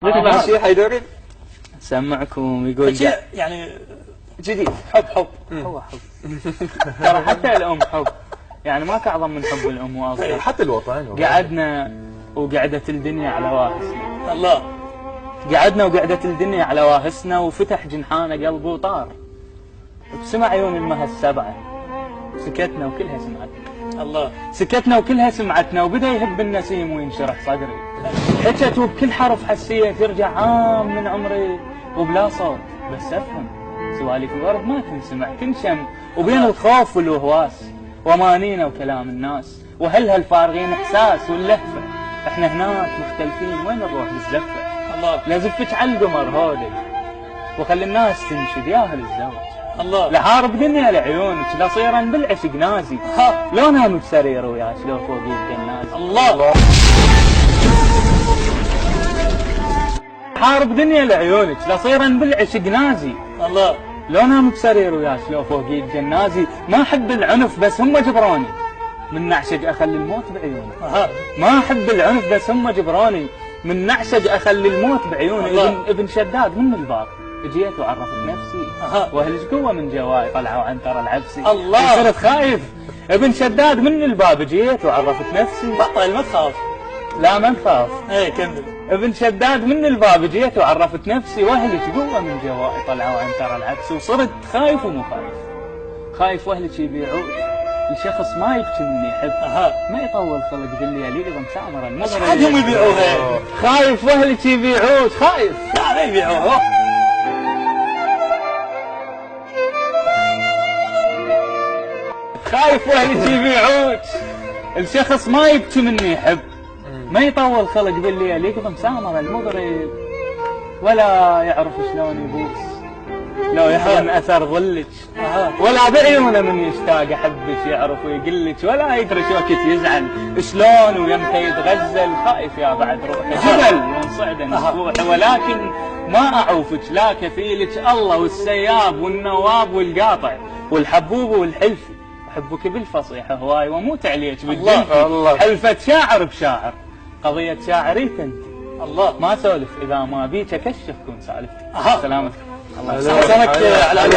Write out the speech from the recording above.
مثل الشيء حيدري سمعكم يقول شيء يعني جديد. حب هو حب. ترى حتى الأم حب، يعني ماك أعظم من حب الأم وأصغر. حتى الوطن. قعدنا وقعدت الدنيا على واهسنا. الله. قعدنا وقعدت الدنيا على واهسنا، وفتح جنحانه قلبه وطار بسمع عيون المها السبعة. سكتنا وكلها سمعتنا. الله. سكتنا وكلها سمعتنا، وبدأ يهب النسيم وينشرح صدري. حكت وبكل حرف حسيت يرجع عام من عمري، وبلا صوت بس أفهم سواليف الورد ما تنسمع تنشم، وبين الخوف والوهواس وامانينا وكلام الناس وهل هالفارغين احساس واللهفه. احنا هناك مختلفين وين نروح بالزفه. الله. لازفك على القمر هودج وخلي الناس تنشد يا اهل الزوج. الله. لحارب دنيا لعيونك لصيرا بالعشق نازي، لو نام بسرير وياك لو فوق الجنازي. الله. حارب دنيا لعيونك لصيرا بالعشق نازي. الله. لو نام بسرير وياك لو فوقي الجنازي. ما احب العنف بس هم جبروني من نعشق اخلي الموت بعيوني. ما احب العنف بس هم جبروني من نعشق اخلي الموت بعيوني. ابن شداد من الباب جيت وعرفت نفسي، واهلج قوه من جواي طلعوا عنتر العبسي. الله. صرت خايف. ابن شداد من الباب جيت وعرفت نفسي. بطل ما تخاف. لا ما نخاف. ايه كمل. ابن شداد من الباب جيت وعرفت نفسي، واهلك قوه من جوائي طلعوا عن ترى العكس. وصرت خايف ومو خايف. خايف واهلك يبيعوك لشخص ما يبكي مني يحب. ما يطول خلق بالليالي اذا مسامره المغرب. حدهم يبيعوها. خايف واهلك يبيعوك. خايف. لا ما يبيعوها. خايف واهلك يبيعوك الشخص ما يبكي مني يحب. ما يطول خلق بالليل يقضي مسامر المغرب، ولا يعرف شلون يبوس لو يحضن اثر ظلك. ولا بعيونه من يشتاق احبك يعرف ويقلك، ولا يدري شو وقت يزعل شلون ويمتى يتغزل. خايف يا بعد روحه جبل وانصعد مسبوحه، ولكن ما اعوفك لا كفيلك الله والسياب والنواب والقاطع والحبوب والحلفي. احبك بالفصيحه هواي واموت عليك بالجنة. حلفة شاعر بشاعر قضية شاعري انت. الله. ما سولف اذا ما بيك اكشف كون سالفتك. سلامتك. الله يسلمك على